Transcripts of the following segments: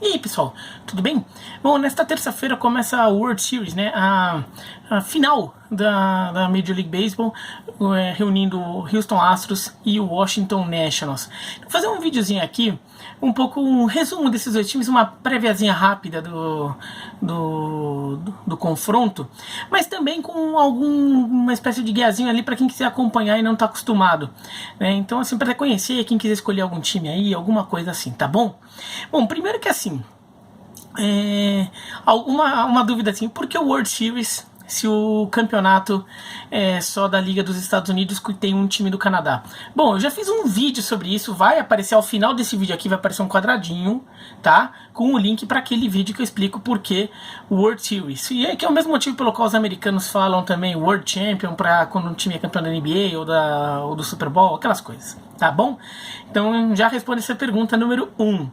E aí, pessoal, tudo bem? Bom, nesta terça-feira começa a World Series, né? A final da Major League Baseball, reunindo o Houston Astros e o Washington Nationals. Vou fazer um videozinho aqui, um pouco um resumo desses dois times, uma préviazinha rápida do confronto, mas também com uma espécie de guiazinho ali para quem quiser acompanhar e não está acostumado, né? Então, assim, para conhecer, quem quiser escolher algum time aí, alguma coisa assim, tá bom? Bom, primeiro que assim, uma dúvida assim, por que o World Series se o campeonato é só da Liga dos Estados Unidos que tem um time do Canadá? Bom, eu já fiz um vídeo sobre isso, vai aparecer ao final desse vídeo aqui, vai aparecer um quadradinho, tá? Com o link para aquele vídeo que eu explico por que o World Series. E é que é o mesmo motivo pelo qual os americanos falam também World Champion para quando um time é campeão da NBA ou do Super Bowl, aquelas coisas, tá bom? Então já responde essa pergunta número 1,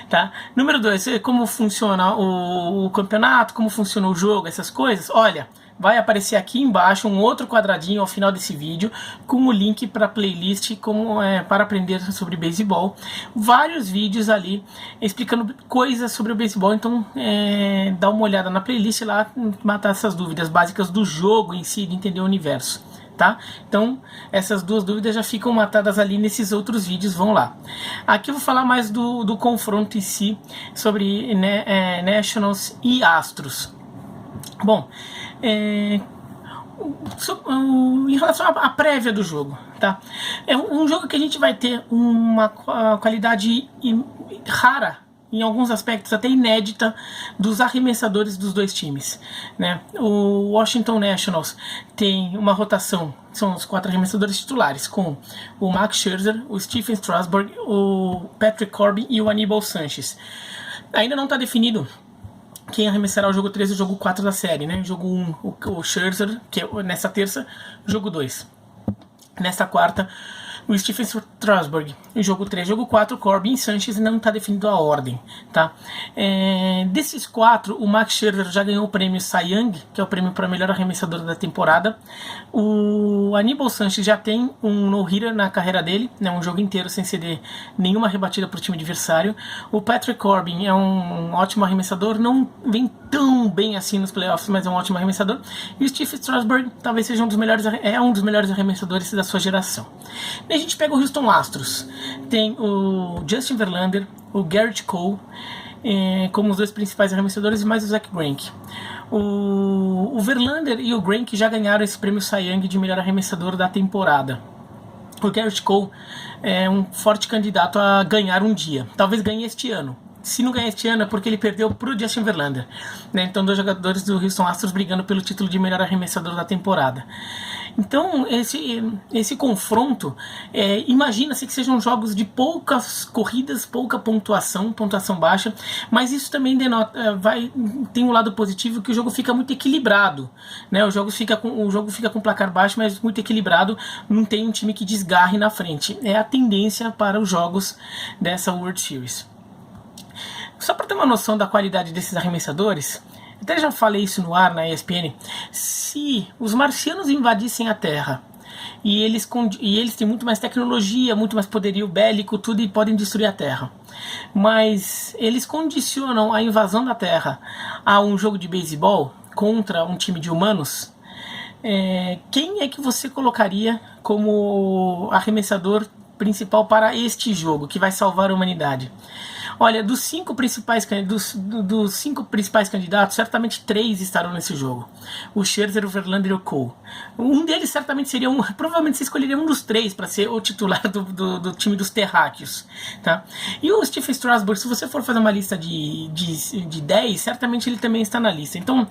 tá? Número 2, como funciona o campeonato, como funciona o jogo, essas coisas? Olha, vai aparecer aqui embaixo um outro quadradinho ao final desse vídeo com o link para a playlist para aprender sobre beisebol. Vários vídeos ali explicando coisas sobre o beisebol, então dá uma olhada na playlist lá, matar essas dúvidas básicas do jogo em si, de entender o universo. Tá? Então, essas duas dúvidas já ficam matadas ali nesses outros vídeos, vão lá. Aqui eu vou falar mais do confronto em si, sobre Nationals e Astros. Bom, em relação à prévia do jogo, tá? É um jogo que a gente vai ter uma qualidade rara, em alguns aspectos até inédita, dos arremessadores dos dois times, né? O Washington Nationals tem uma rotação, são os 4 arremessadores titulares, com o Max Scherzer, o Stephen Strasburg, o Patrick Corbin e o Aníbal Sanchez. Ainda não está definido quem arremessará o jogo 3 e o jogo 4 da série, né? Jogo 1, o Scherzer, que é nessa terça, jogo 2. Nessa quarta, o Stephen Strasburg. Jogo 3, jogo 4, Corbin e Sanchez, não está definido a ordem, tá? Desses 4, o Max Scherzer já ganhou o prêmio Cy Young, que é o prêmio para melhor arremessador da temporada. O Aníbal Sanchez já tem um no-hitter na carreira dele, né, um jogo inteiro sem ceder nenhuma rebatida para o time adversário. O Patrick Corbin é um ótimo arremessador, não vem tão bem assim nos playoffs, mas é um ótimo arremessador. E o Stephen Strasburg talvez seja um dos melhores arremessadores da sua geração. E a gente pega o Houston Astros. Tem o Justin Verlander, o Gerrit Cole, como os 2 principais arremessadores, e mais o Zack Greinke. O Verlander e o Greinke já ganharam esse prêmio Cy Young de melhor arremessador da temporada. O Gerrit Cole é um forte candidato a ganhar um dia. Talvez ganhe este ano. Se não ganhar este ano é porque ele perdeu para o Justin Verlander, né? Então, 2 jogadores do Houston Astros brigando pelo título de melhor arremessador da temporada. Então, esse confronto, imagina-se que sejam jogos de poucas corridas, pouca pontuação baixa, mas isso também tem um lado positivo, que o jogo fica muito equilibrado, né? O jogo fica com placar baixo, mas muito equilibrado, não tem um time que desgarre na frente. É a tendência para os jogos dessa World Series. Só para ter uma noção da qualidade desses arremessadores, até já falei isso no ar na ESPN, se os marcianos invadissem a Terra e eles têm muito mais tecnologia, muito mais poderio bélico, tudo, e podem destruir a Terra, mas eles condicionam a invasão da Terra a um jogo de beisebol contra um time de humanos, quem é que você colocaria como arremessador principal para este jogo, que vai salvar a humanidade? Olha, dos 5 principais candidatos, certamente 3 estarão nesse jogo. O Scherzer, o Verlander e o Cole. Um deles certamente seria provavelmente você escolheria um dos 3 para ser o titular do time dos terráqueos, tá? E o Stephen Strasburg, se você for fazer uma lista de 10, certamente ele também está na lista. Então,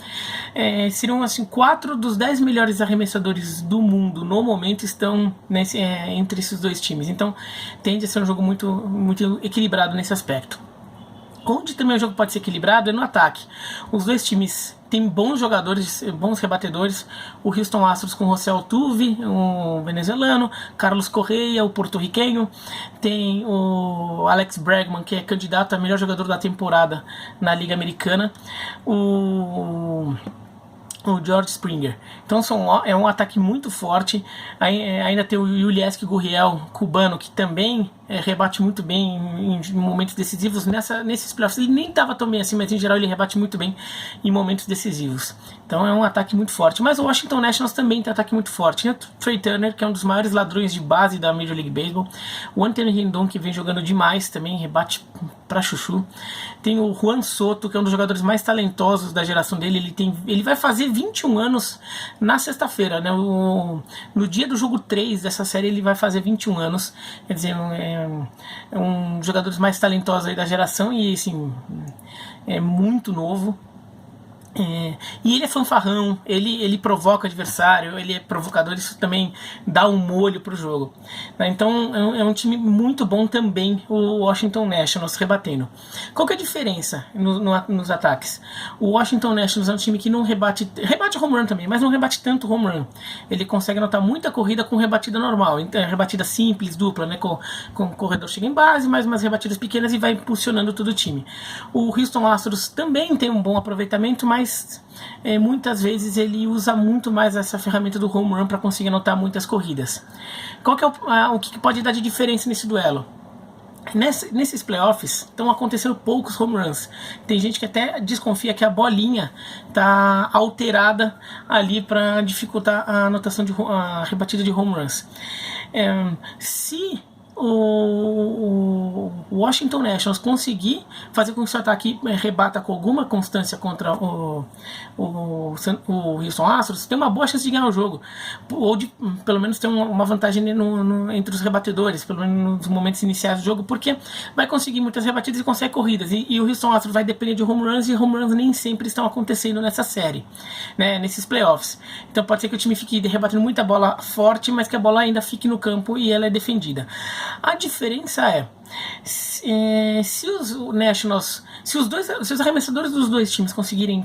seriam assim, 4 dos 10 melhores arremessadores do mundo no momento estão entre esses 2 times. Então, tende a ser um jogo muito, muito equilibrado nesse aspecto. Onde também o jogo pode ser equilibrado é no ataque. Os 2 times têm bons jogadores, bons rebatedores. O Houston Astros com José Altuve, o venezuelano, Carlos Correa, o porto-riquenho. Tem o Alex Bregman, que é candidato a melhor jogador da temporada na Liga Americana. O George Springer. Então é um ataque muito forte. Ainda tem o Yulieski Gurriel, cubano, que também rebate muito bem em momentos decisivos. Nesses playoffs ele nem estava tão bem assim, mas em geral ele rebate muito bem em momentos decisivos. Então é um ataque muito forte. Mas o Washington Nationals também tem um ataque muito forte. Tem o Trey Turner, que é um dos maiores ladrões de base da Major League Baseball. O Anthony Rendon, que vem jogando demais também, rebate pra chuchu. Tem o Juan Soto, que é um dos jogadores mais talentosos da geração dele. Ele vai fazer 21 anos na sexta-feira, né? No dia do jogo 3 dessa série ele vai fazer 21 anos. Quer dizer, é um dos jogadores mais talentosos aí da geração e assim, é muito novo. E ele é fanfarrão, ele provoca o adversário, ele é provocador, isso também dá um molho pro jogo, né? Então é um time muito bom também, o Washington Nationals rebatendo. Qual que é a diferença nos ataques? O Washington Nationals é um time que não rebate home run também, mas não rebate tanto home run. Ele consegue anotar muita corrida com rebatida normal, então, rebatida simples, dupla, né? Com o corredor chega em base, mais umas rebatidas pequenas e vai impulsionando todo o time. O Houston Astros também tem um bom aproveitamento, mas muitas vezes ele usa muito mais essa ferramenta do home run para conseguir anotar muitas corridas. Qual que é o que pode dar de diferença nesse duelo? Nesses playoffs estão acontecendo poucos home runs. Tem gente que até desconfia que a bolinha está alterada ali para dificultar a anotação a rebatida de home runs. Se o Washington Nationals conseguir fazer com que seu ataque rebata com alguma constância contra o Houston Astros, tem uma boa chance de ganhar o jogo, ou de pelo menos ter uma vantagem entre os rebatedores, pelo menos nos momentos iniciais do jogo, porque vai conseguir muitas rebatidas e consegue corridas, e o Houston Astros vai depender de home runs, e home runs nem sempre estão acontecendo nessa série, né, nesses playoffs. Então pode ser que o time fique rebatendo muita bola forte, mas que a bola ainda fique no campo e ela é defendida. A diferença se os Nationals, se os arremessadores dos dois times conseguirem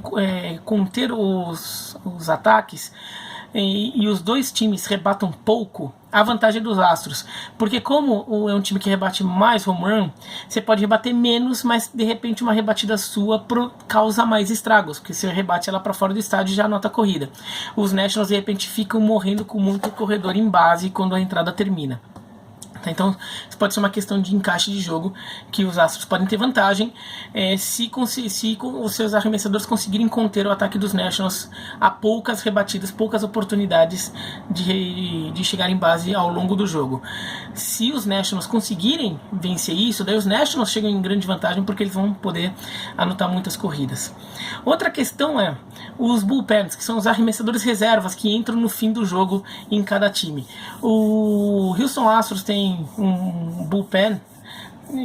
conter os ataques e os dois times rebatam pouco, a vantagem é dos Astros, porque como é um time que rebate mais home run, você pode rebater menos, mas de repente uma rebatida sua causa mais estragos, porque você rebate ela para fora do estádio e já anota a corrida. Os Nationals de repente ficam morrendo com muito corredor em base quando a entrada termina. Então, isso pode ser uma questão de encaixe de jogo que os Astros podem ter vantagem se os seus arremessadores conseguirem conter o ataque dos Nationals a poucas rebatidas, poucas oportunidades de chegar em base ao longo do jogo. Se os Nationals conseguirem vencer isso, daí os Nationals chegam em grande vantagem porque eles vão poder anotar muitas corridas. Outra questão é os bullpens, que são os arremessadores reservas que entram no fim do jogo em cada time. O Houston Astros tem um bullpen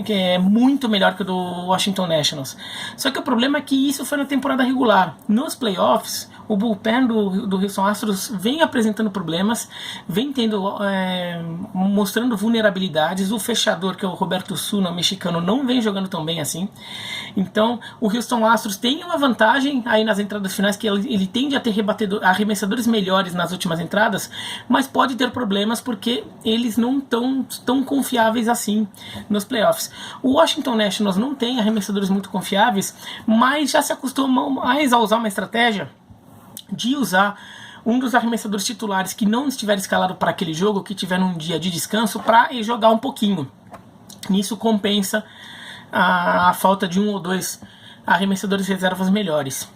que é muito melhor que o do Washington Nationals. Só que o problema é que isso foi na temporada regular. Nos playoffs, o bullpen do Houston Astros vem apresentando problemas, vem mostrando vulnerabilidades. O fechador, que é o Roberto Osuna, mexicano, não vem jogando tão bem assim. Então, o Houston Astros tem uma vantagem aí nas entradas finais, que ele tende a ter arremessadores melhores nas últimas entradas, mas pode ter problemas porque eles não estão tão confiáveis assim nos playoffs. O Washington Nationals não tem arremessadores muito confiáveis, mas já se acostumam mais a usar uma estratégia de usar um dos arremessadores titulares que não estiver escalado para aquele jogo, que tiver num dia de descanso, para jogar um pouquinho. Nisso compensa a falta de um ou dois arremessadores reservas melhores.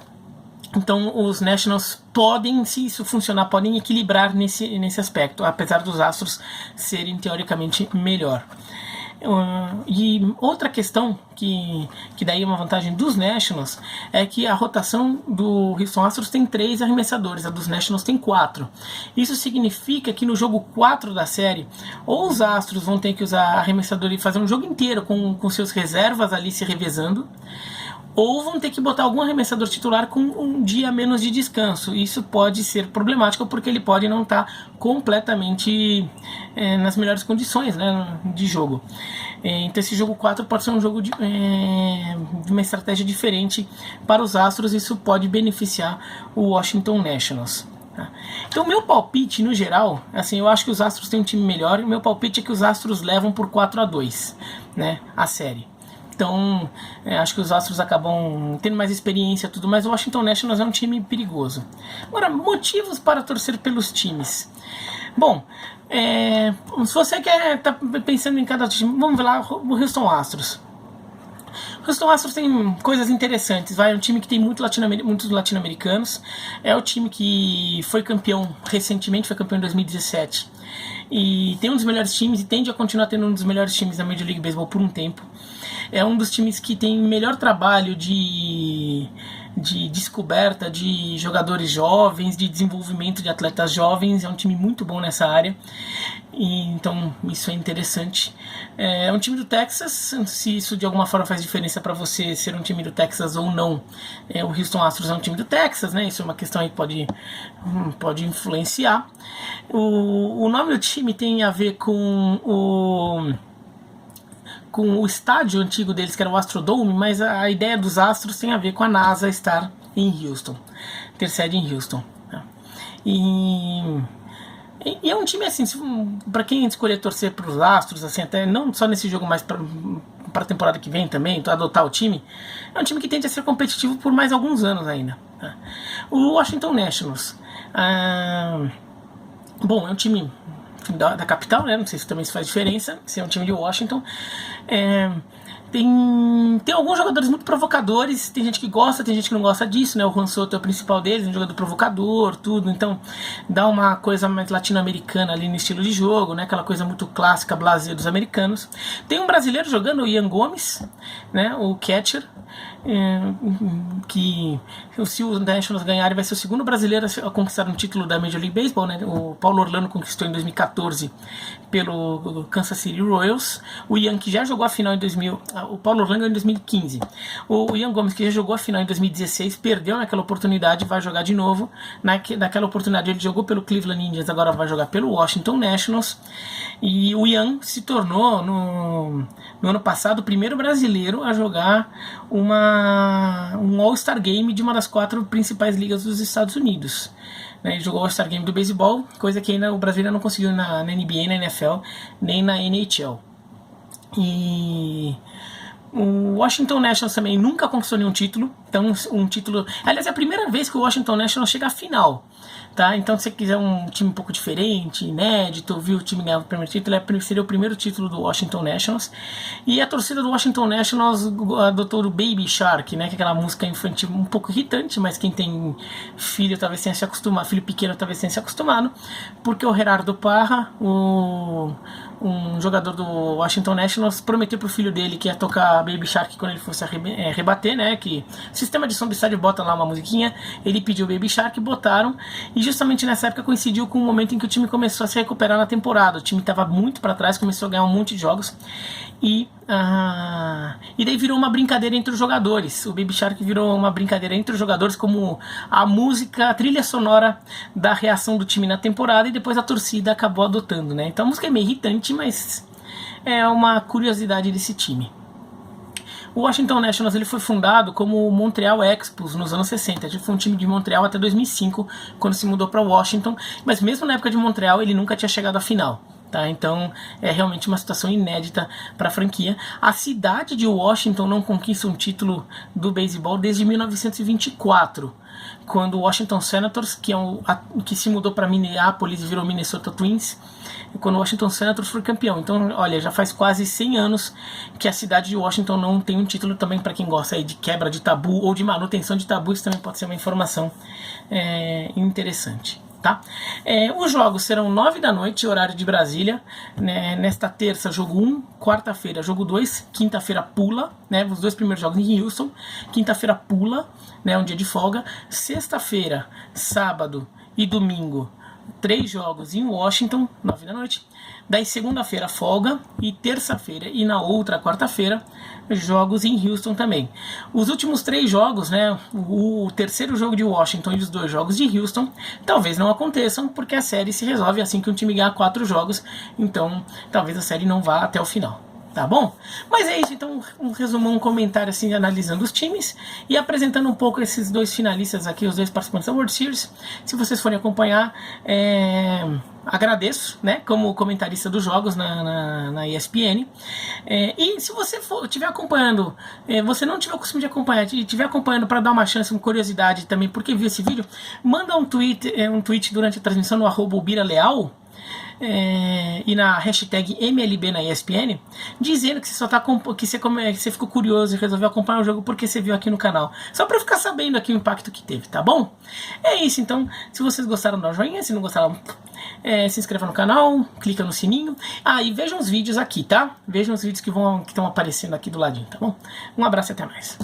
Então os Nationals podem, se isso funcionar, podem equilibrar nesse aspecto, apesar dos Astros serem teoricamente melhor. E outra questão que daí é uma vantagem dos Nationals é que a rotação do Houston Astros tem 3 arremessadores, a dos Nationals tem 4. Isso significa que no jogo 4 da série, ou os Astros vão ter que usar arremessador e fazer um jogo inteiro com seus reservas ali se revezando, ou vão ter que botar algum arremessador titular com um dia menos de descanso. Isso pode ser problemático porque ele pode não estar completamente nas melhores condições, né, de jogo. Então esse jogo 4 pode ser um jogo de uma estratégia diferente para os Astros. Isso pode beneficiar o Washington Nationals. Então o meu palpite no geral, assim, eu acho que os Astros têm um time melhor, e o meu palpite é que os Astros levam por 4-2, né, a série. Então, acho que os Astros acabam tendo mais experiência e tudo, mas o Washington Nationals é um time perigoso. Agora, motivos para torcer pelos times. Bom, se você tá pensando em cada time, vamos ver lá o Houston Astros. O Houston Astros tem coisas interessantes, é um time que tem muitos latino-americanos, é o time que foi campeão recentemente, foi campeão em 2017, e tem um dos melhores times e tende a continuar tendo um dos melhores times da Major League Baseball por um tempo. É um dos times que tem melhor trabalho de descoberta de jogadores jovens, de desenvolvimento de atletas jovens, é um time muito bom nessa área, e então isso é interessante. É um time do Texas, se isso de alguma forma faz diferença para você ser um time do Texas ou não. O Houston Astros é um time do Texas, né? Isso é uma questão aí que pode influenciar. O nome do time tem a ver com o estádio antigo deles, que era o Astrodome, mas a ideia dos Astros tem a ver com a NASA estar em Houston, ter sede em Houston. E é um time assim, para quem escolher torcer para os Astros, assim, até não só nesse jogo, mas para a temporada que vem também, então adotar o time, é um time que tende a ser competitivo por mais alguns anos ainda. O Washington Nationals, bom, é um time da capital, né? Não sei se também isso faz diferença, se é um time de Washington. Tem alguns jogadores muito provocadores, tem gente que gosta, tem gente que não gosta disso, né? O Juan Soto é o principal deles, um jogador provocador, tudo, então dá uma coisa mais latino-americana ali no estilo de jogo, né? Aquela coisa muito clássica, blasé dos americanos. Tem um brasileiro jogando, o Ian Gomes, né? O catcher, que se o Nationals ganhar, ele vai ser o segundo brasileiro a conquistar um título da Major League Baseball, né? O Paulo Orlando conquistou em 2014 pelo Kansas City Royals, o Ian, que já jogou a final em o Paulo Orlando em 2015, o Ian Gomes, que já jogou a final em 2016, perdeu naquela oportunidade, vai jogar de novo. Naquela oportunidade ele jogou pelo Cleveland Indians, agora vai jogar pelo Washington Nationals. E o Ian se tornou no ano passado o primeiro brasileiro a jogar um All-Star Game de uma das 4 principais ligas dos Estados Unidos. Ele jogou o All-Star Game do beisebol, coisa que ainda o Brasil ainda não conseguiu na NBA, na NFL, nem na NHL. E o Washington Nationals também nunca conquistou nenhum título, então um título... Aliás, é a primeira vez que o Washington Nationals chega à final. Tá? Então, se você quiser um time um pouco diferente, inédito, viu o time ganhar o primeiro título, seria o primeiro título do Washington Nationals. E a torcida do Washington Nationals adotou o Baby Shark, né? Que é aquela música infantil um pouco irritante, mas quem tem filho talvez tenha se acostumado, filho pequeno talvez tenha se acostumado, porque o Gerardo Parra, um jogador do Washington Nationals, prometeu pro filho dele que ia tocar Baby Shark quando ele fosse rebater, né? Que o sistema de som do estádio bota lá uma musiquinha, ele pediu Baby Shark, botaram, e justamente nessa época coincidiu com o momento em que o time começou a se recuperar na temporada. O time estava muito para trás, começou a ganhar um monte de jogos, e daí virou uma brincadeira entre os jogadores. O Baby Shark virou uma brincadeira entre os jogadores, como a música, a trilha sonora da reação do time na temporada, e depois a torcida acabou adotando, né? Então a música é meio irritante, mas é uma curiosidade desse time. O Washington Nationals ele foi fundado como o Montreal Expos nos anos 60. Ele foi um time de Montreal até 2005, quando se mudou para Washington, mas mesmo na época de Montreal ele nunca tinha chegado à final. Tá? Então é realmente uma situação inédita para a franquia. A cidade de Washington não conquista um título do beisebol desde 1924, quando o Washington Senators, que se mudou para Minneapolis e virou Minnesota Twins, quando o Washington Senators foi campeão. Então, olha, já faz quase 100 anos que a cidade de Washington não tem um título. Também, para quem gosta aí de quebra de tabu ou de manutenção de tabu, isso também pode ser uma informação interessante. Tá? Os jogos serão 9 da noite, horário de Brasília, né? Nesta terça, jogo 1, quarta-feira, jogo 2, quinta-feira pula, né? Os 2 primeiros jogos em Houston, quinta-feira pula, né? Um dia de folga, sexta-feira, sábado e domingo, 3 jogos em Washington, 9 da noite. Daí segunda-feira folga, e terça-feira e na outra quarta-feira jogos em Houston também. Os últimos 3 jogos, né, o terceiro jogo de Washington e os 2 jogos de Houston, talvez não aconteçam, porque a série se resolve assim que um time ganhar 4 jogos, então talvez a série não vá até o final. Tá bom? Mas é isso, então um resumão, um comentário assim, analisando os times e apresentando um pouco esses 2 finalistas aqui, os 2 participantes da World Series. Se vocês forem acompanhar, agradeço, né, como comentarista dos jogos na ESPN. E se você estiver acompanhando, você não tiver o costume de acompanhar, e estiver acompanhando para dar uma chance, uma curiosidade também, porque viu esse vídeo, manda um tweet durante a transmissão no @ubiraleal, e na hashtag MLB na ESPN, dizendo que você só tá que você ficou curioso e resolveu acompanhar o jogo porque você viu aqui no canal. Só pra eu ficar sabendo aqui o impacto que teve, tá bom? É isso, então, se vocês gostaram, dá um joinha, se não gostaram, se inscreva no canal, clica no sininho. E vejam os vídeos aqui, tá? Vejam os vídeos que estão aparecendo aqui do ladinho, tá bom? Um abraço e até mais.